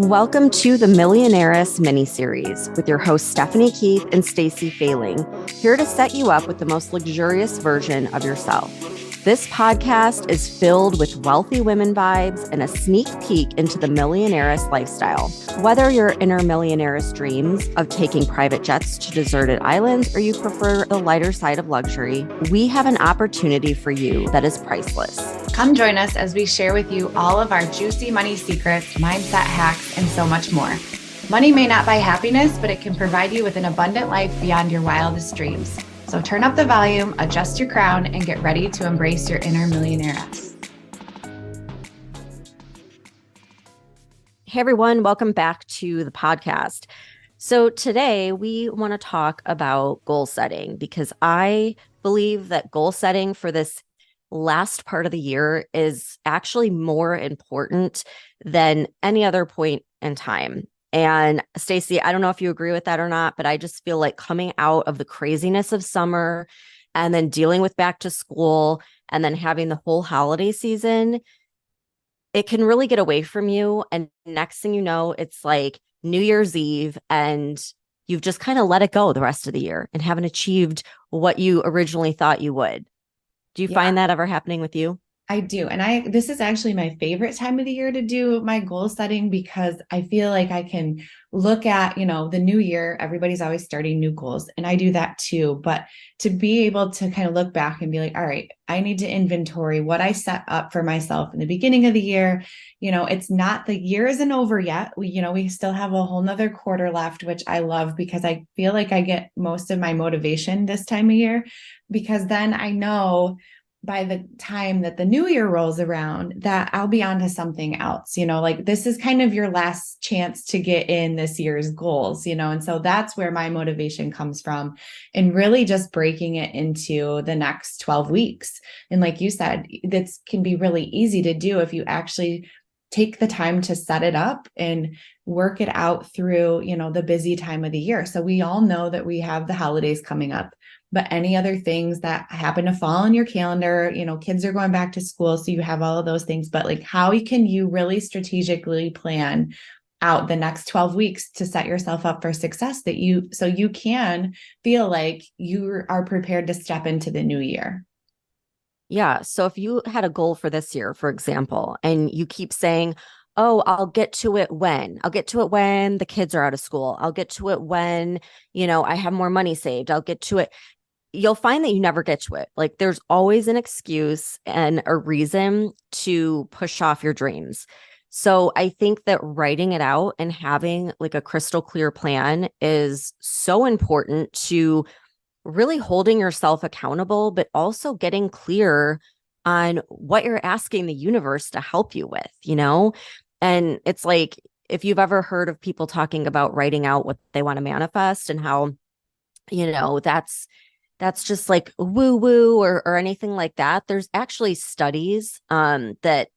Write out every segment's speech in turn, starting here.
Welcome to the Millionaires mini-series with your hosts Stephanie Keith and Stacy Failing, here to set you up with the most luxurious version of yourself. This podcast is filled with wealthy women vibes and a sneak peek into the millionaire's lifestyle. Whether your inner millionaire's dreams of taking private jets to deserted islands or you prefer the lighter side of luxury, we have an opportunity for you that is priceless. Come join us as we share with you all of our juicy money secrets, mindset hacks, and so much more. Money may not buy happiness, but it can provide you with an abundant life beyond your wildest dreams. So turn up the volume, adjust your crown, and get ready to embrace your inner millionaire-ess. Hey everyone, welcome back to the podcast. So today we want to talk about goal setting because I believe that goal setting for this last part of the year is actually more important than any other point in time. And Stacy, I don't know if you agree with that or not, but I just feel like coming out of the craziness of summer and then dealing with back to school and then having the whole holiday season, it can really get away from you. And next thing you know, it's like New Year's Eve and you've just kind of let it go the rest of the year and haven't achieved what you originally thought you would. Do you find that ever happening with you? I do. And this is actually my favorite time of the year to do my goal setting because I feel like I can look at, the new year. Everybody's always starting new goals and I do that too. But to be able to kind of look back and be like, all right, I need to inventory what I set up for myself in the beginning of the year. It's not, the year isn't over yet. We still have a whole nother quarter left, which I love because I feel like I get most of my motivation this time of year because then I know by the time that the new year rolls around that I'll be on to something else, like this is kind of your last chance to get in this year's goals, and so that's where my motivation comes from and really just breaking it into the next 12 weeks. And like you said, this can be really easy to do if you actually take the time to set it up and work it out through, the busy time of the year. So we all know that we have the holidays coming up. But any other things that happen to fall on your calendar, kids are going back to school. So you have all of those things, but like how can you really strategically plan out the next 12 weeks to set yourself up for success so you can feel like you are prepared to step into the new year. Yeah. So if you had a goal for this year, for example, and you keep saying, oh, I'll get to it when the kids are out of school. I'll get to it when, I have more money saved. I'll get to it. You'll find that you never get to it. Like there's always an excuse and a reason to push off your dreams. So I think that writing it out and having like a crystal clear plan is so important to really holding yourself accountable, but also getting clear on what you're asking the universe to help you with, And it's like, if you've ever heard of people talking about writing out what they want to manifest and how, that's just like woo woo or anything like that. There's actually studies that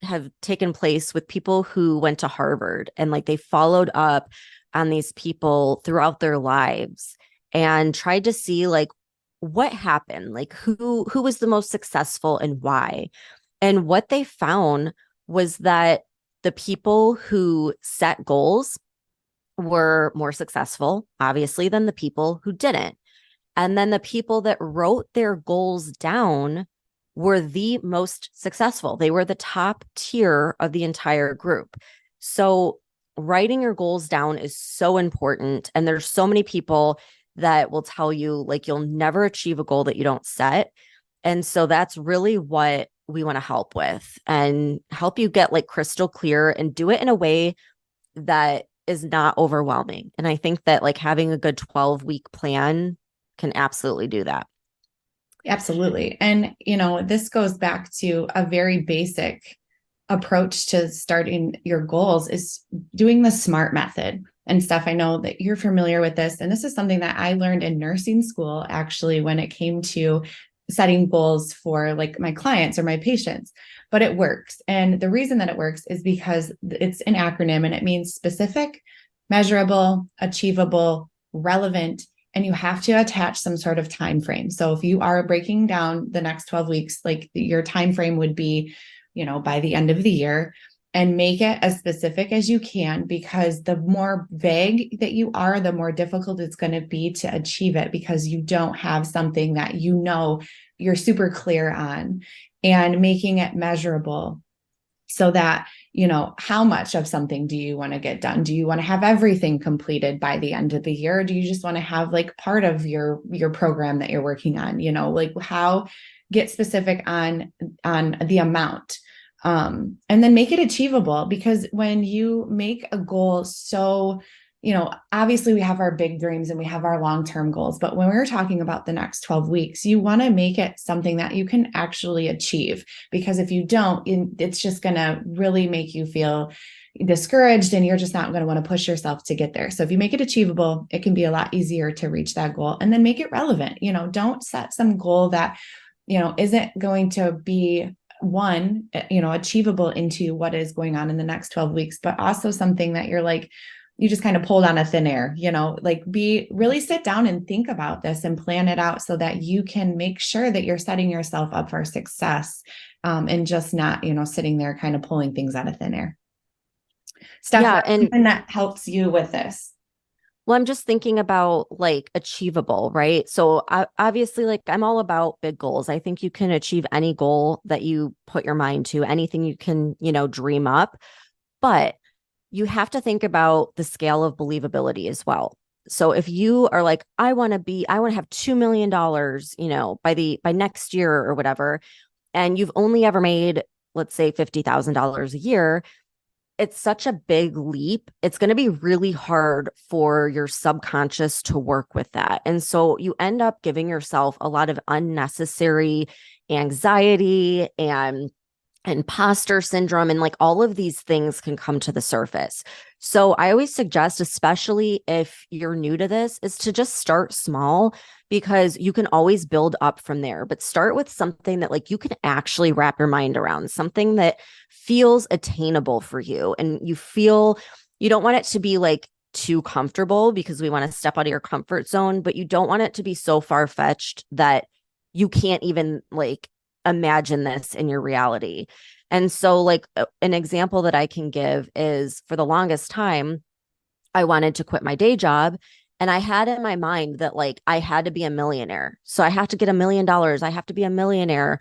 have taken place with people who went to Harvard and like they followed up on these people throughout their lives and tried to see like what happened, like who was the most successful and why. And what they found was that the people who set goals were more successful, obviously, than the people who didn't. And then the people that wrote their goals down were the most successful. They were the top tier of the entire group. So writing your goals down is so important. And there's so many people that will tell you like you'll never achieve a goal that you don't set. And so that's really what we want to help with and help you get like crystal clear and do it in a way that is not overwhelming. And I think that like having a good 12-week plan can absolutely do that. Absolutely. And, this goes back to a very basic approach to starting your goals is doing the SMART method and stuff. I know that you're familiar with this. And this is something that I learned in nursing school, actually, when it came to setting goals for like my clients or my patients, but it works. And the reason that it works is because it's an acronym and it means specific, measurable, achievable, relevant, and you have to attach some sort of time frame. So if you are breaking down the next 12 weeks, like your time frame would be, by the end of the year, and make it as specific as you can, because the more vague that you are, the more difficult it's going to be to achieve it, because you don't have something that you're super clear on, and making it measurable so that how much of something do you want to get done? Do you want to have everything completed by the end of the year? Or do you just want to have like part of your program that you're working on? Like how get specific on the amount, and then make it achievable. Because when you make a goal, so obviously we have our big dreams and we have our long-term goals, but when we're talking about the next 12 weeks, you want to make it something that you can actually achieve. Because if you don't, it's just going to really make you feel discouraged, and you're just not going to want to push yourself to get there. So if you make it achievable, it can be a lot easier to reach that goal. And then make it relevant. Don't set some goal that isn't going to be achievable into what is going on in the next 12 weeks, but also something that you're like, you just kind of pulled on a thin air, like really sit down and think about this and plan it out so that you can make sure that you're setting yourself up for success, and just not, sitting there kind of pulling things out of thin air. Steph, Yeah. what's And something that helps you with this? well, I'm just thinking about like achievable, right? So obviously, like I'm all about big goals. I think you can achieve any goal that you put your mind to, anything you can, dream up. But you have to think about the scale of believability as well. So if you are like, I want to have $2 million, by next year or whatever, and you've only ever made, let's say, $50,000 a year, it's such a big leap. It's going to be really hard for your subconscious to work with that. And so you end up giving yourself a lot of unnecessary anxiety and imposter syndrome, and like all of these things can come to the surface. So I always suggest, especially if you're new to this, is to just start small, because you can always build up from there. But start with something that like you can actually wrap your mind around, something that feels attainable for you, and you don't want it to be like too comfortable, because we want to step out of your comfort zone, but you don't want it to be so far-fetched that you can't even like imagine this in your reality. And so like an example that I can give is, for the longest time, I wanted to quit my day job, and I had in my mind that like I had to be a millionaire. So I have to get $1 million. I have to be a millionaire.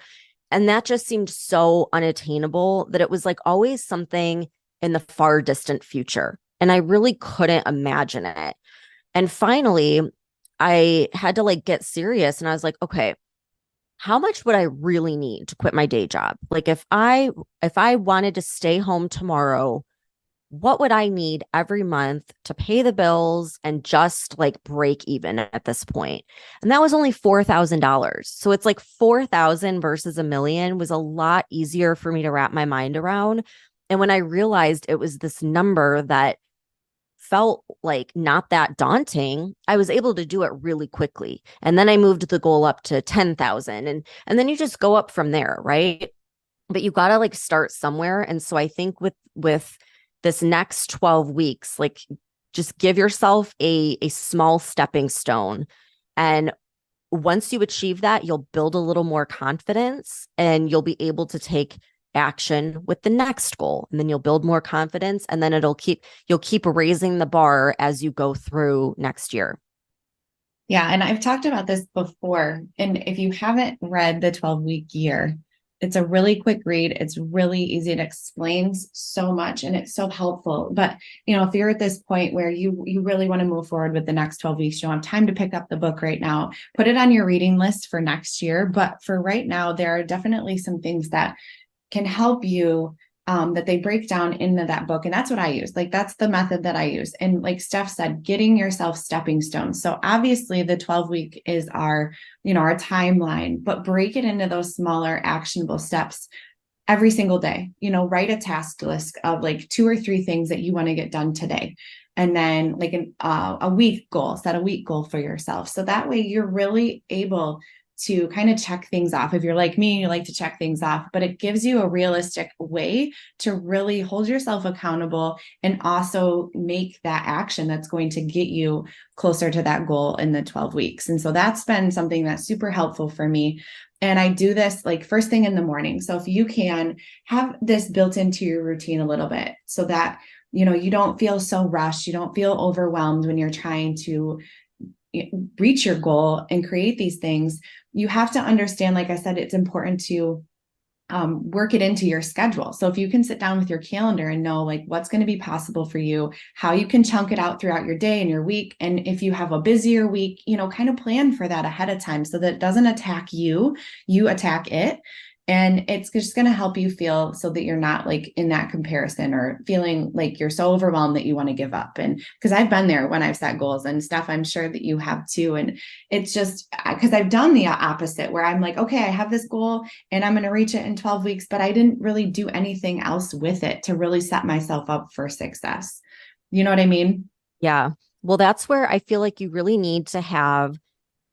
And that just seemed so unattainable that it was like always something in the far distant future. And I really couldn't imagine it. And finally, I had to like get serious, and I was like, okay, how much would I really need to quit my day job? Like if I wanted to stay home tomorrow, what would I need every month to pay the bills and just like break even at this point? And that was only $4,000. So it's like 4,000 versus a million was a lot easier for me to wrap my mind around. And when I realized it was this number that felt like not that daunting, I was able to do it really quickly. And then I moved the goal up to 10,000, and then you just go up from there, right? But you got to like start somewhere. And so I think with this next 12 weeks, like just give yourself a small stepping stone. And once you achieve that, you'll build a little more confidence, and you'll be able to take action with the next goal, and then you'll build more confidence, and then you'll keep raising the bar as you go through next year. Yeah, and I've talked about this before, and if you haven't read the 12-week year, it's a really quick read. It's really easy. It explains so much, and it's so helpful. But if you're at this point where you really want to move forward with the next 12 weeks, you don't have time to pick up the book right now, put it on your reading list for next year. But for right now, there are definitely some things that can help you, that they break down into that book. And that's what I use. Like, that's the method that I use. And like Steph said, getting yourself stepping stones. So obviously the 12-week is our timeline, but break it into those smaller actionable steps every single day. Write a task list of like 2 or 3 things that you want to get done today. And then like a week goal, set a week goal for yourself. So that way you're really able to kind of check things off. If you're like me, you like to check things off, but it gives you a realistic way to really hold yourself accountable and also make that action that's going to get you closer to that goal in the 12 weeks. And so that's been something that's super helpful for me. And I do this like first thing in the morning. So if you can have this built into your routine a little bit so that, you don't feel so rushed, you don't feel overwhelmed when you're trying to reach your goal and create these things, you have to understand, like I said, it's important to work it into your schedule. So if you can sit down with your calendar and know like what's going to be possible for you, how you can chunk it out throughout your day and your week. And if you have a busier week, kind of plan for that ahead of time so that it doesn't attack you, you attack it. And it's just going to help you feel so that you're not like in that comparison or feeling like you're so overwhelmed that you want to give up. And because I've been there when I've set goals, and Steph, I'm sure that you have too. And it's just because I've done the opposite where I'm like, okay, I have this goal and I'm going to reach it in 12 weeks, but I didn't really do anything else with it to really set myself up for success. You know what I mean? Yeah. Well, that's where I feel like you really need to have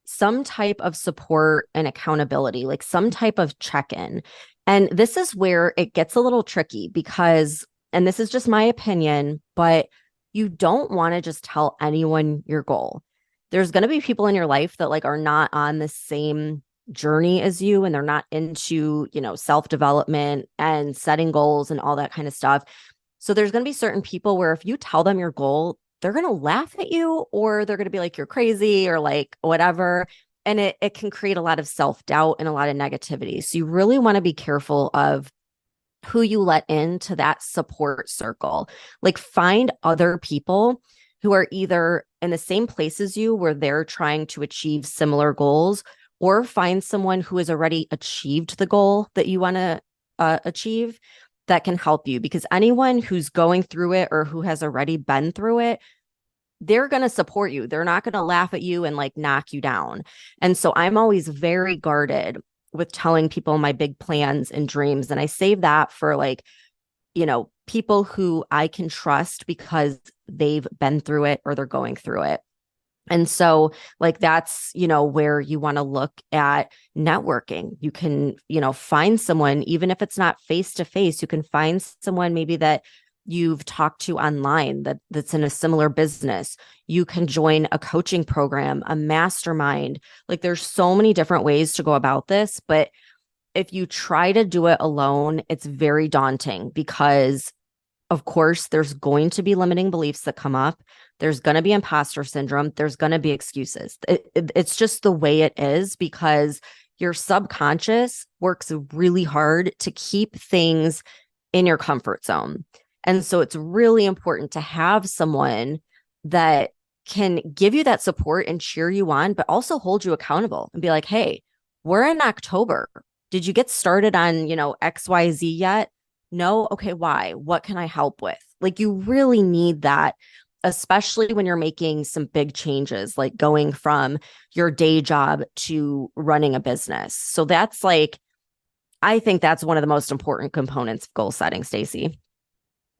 some type of support and accountability, like some type of check-in. And this is where it gets a little tricky because, and this is just my opinion, but you don't want to just tell anyone your goal. There's going to be people in your life that like are not on the same journey as you, and they're not into, self-development and setting goals and all that kind of stuff. So there's going to be certain people where if you tell them your goal, they're going to laugh at you, or they're going to be like, you're crazy, or like whatever. And it can create a lot of self-doubt and a lot of negativity. So you really want to be careful of who you let into that support circle. Like find other people who are either in the same place as you where they're trying to achieve similar goals, or find someone who has already achieved the goal that you want to achieve that can help you, because anyone who's going through it or who has already been through it, they're going to support you. They're not going to laugh at you and like knock you down. And so I'm always very guarded with telling people my big plans and dreams. And I save that for like, people who I can trust because they've been through it or they're going through it. And so like that's, where you want to look at networking. You can, find someone, even if it's not face to face, you can find someone maybe that you've talked to online that's in a similar business. You can join a coaching program, a mastermind. Like there's so many different ways to go about this, but if you try to do it alone, it's very daunting because of course, there's going to be limiting beliefs that come up. There's going to be imposter syndrome. There's going to be excuses. It's just the way it is because your subconscious works really hard to keep things in your comfort zone. And so it's really important to have someone that can give you that support and cheer you on, but also hold you accountable and be like, hey, we're in October. Did you get started on, XYZ yet? No. Okay. Why? What can I help with? Like you really need that, especially when you're making some big changes, like going from your day job to running a business. So that's like, I think that's one of the most important components of goal setting, Stacey.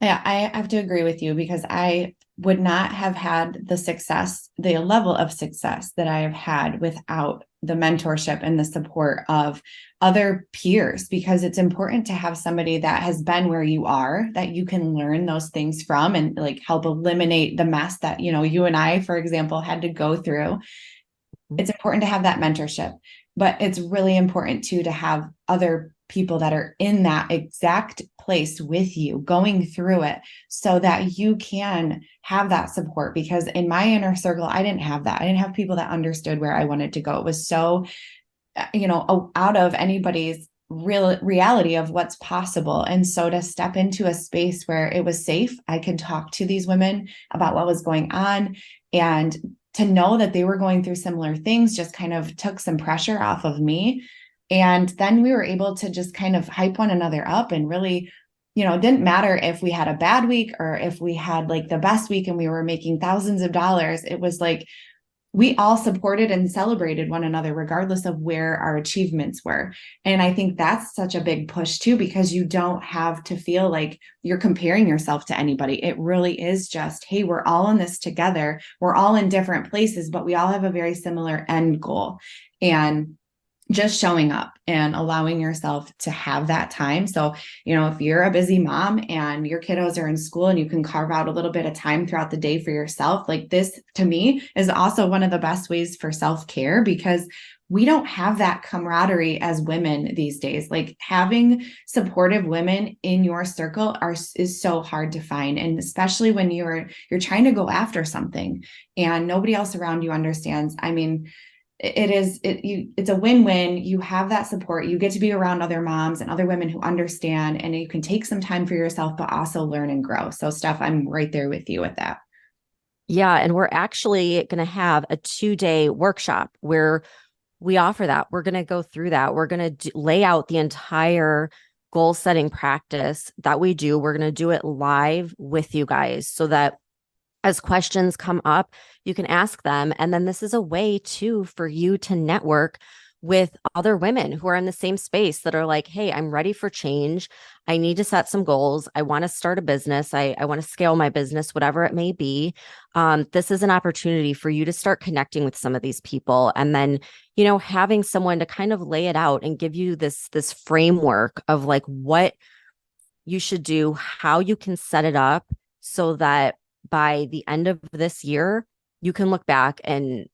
Yeah, I have to agree with you because I would not have had the level of success that I have had without the mentorship and the support of other peers, because it's important to have somebody that has been where you are, that you can learn those things from and like help eliminate the mess that, you and I, for example, had to go through. It's important to have that mentorship, but it's really important too to have other people that are in that exact place with you going through it so that you can have that support. Because in my inner circle, I didn't have that. I didn't have people that understood where I wanted to go. It was so, out of anybody's real reality of what's possible. And so to step into a space where it was safe, I could talk to these women about what was going on, and to know that they were going through similar things just kind of took some pressure off of me. And then we were able to just kind of hype one another up and really, it didn't matter if we had a bad week or if we had like the best week and we were making thousands of dollars. It was like we all supported and celebrated one another regardless of where our achievements were. And I think that's such a big push too, because you don't have to feel like you're comparing yourself to anybody. It really is just, hey, we're all in this together. We're all in different places, but we all have a very similar end goal. And just showing up and allowing yourself to have that time. So, if you're a busy mom and your kiddos are in school and you can carve out a little bit of time throughout the day for yourself, like this to me is also one of the best ways for self-care, because we don't have that camaraderie as women these days. Like having supportive women in your circle is so hard to find. And especially when you're trying to go after something and nobody else around you understands. I mean, it's a win-win. You have that support. You get to be around other moms and other women who understand, and you can take some time for yourself, but also learn and grow. So Steph, I'm right there with you with that. Yeah. And we're actually going to have a 2-day workshop where we offer that. We're going to go through that. We're going to lay out the entire goal setting practice that we do. We're going to do it live with you guys so that as questions come up, you can ask them. And then this is a way too for you to network with other women who are in the same space that are like, hey, I'm ready for change. I need to set some goals. I want to start a business. I want to scale my business, whatever it may be. This is an opportunity for you to start connecting with some of these people. And then, having someone to kind of lay it out and give you this framework of like what you should do, how you can set it up so that by the end of this year, you can look back and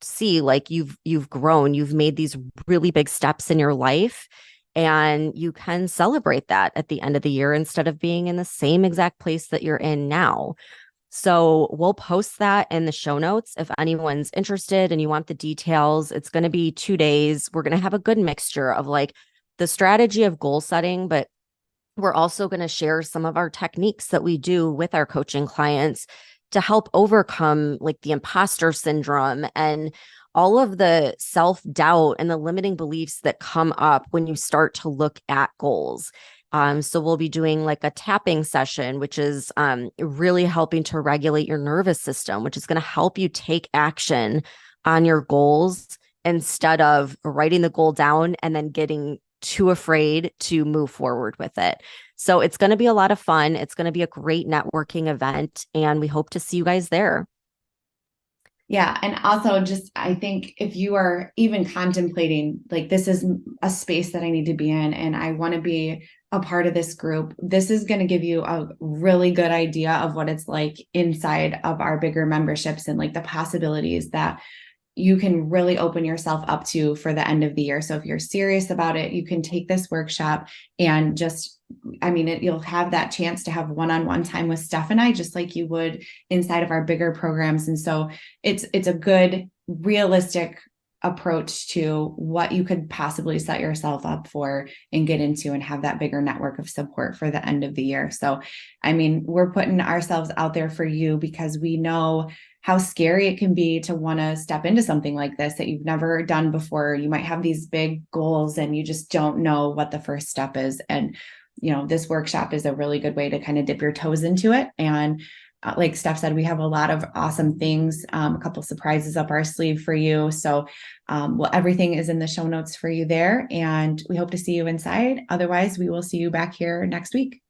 see like you've grown, you've made these really big steps in your life, and you can celebrate that at the end of the year instead of being in the same exact place that you're in now. So we'll post that in the show notes if anyone's interested and you want the details. It's going to be 2 days. We're going to have a good mixture of like the strategy of goal setting, but we're also going to share some of our techniques that we do with our coaching clients to help overcome like the imposter syndrome and all of the self-doubt and the limiting beliefs that come up when you start to look at goals. So we'll be doing like a tapping session, which is really helping to regulate your nervous system, which is going to help you take action on your goals instead of writing the goal down and then getting too afraid to move forward with it. So it's going to be a lot of fun. It's going to be a great networking event, and we hope to see you guys there. Yeah. And also just, I think if you are even contemplating, like, this is a space that I need to be in and I want to be a part of this group, this is going to give you a really good idea of what it's like inside of our bigger memberships and like the possibilities that you can really open yourself up to for the end of the year. So if you're serious about it, you can take this workshop and just, you'll have that chance to have one-on-one time with Steph and I, just like you would inside of our bigger programs. And so it's a good, realistic approach to what you could possibly set yourself up for and get into and have that bigger network of support for the end of the year. So, we're putting ourselves out there for you because we know how scary it can be to want to step into something like this that you've never done before. You might have these big goals and you just don't know what the first step is. And, this workshop is a really good way to kind of dip your toes into it. And like Steph said, we have a lot of awesome things, a couple surprises up our sleeve for you. So, everything is in the show notes for you there. And we hope to see you inside. Otherwise, we will see you back here next week.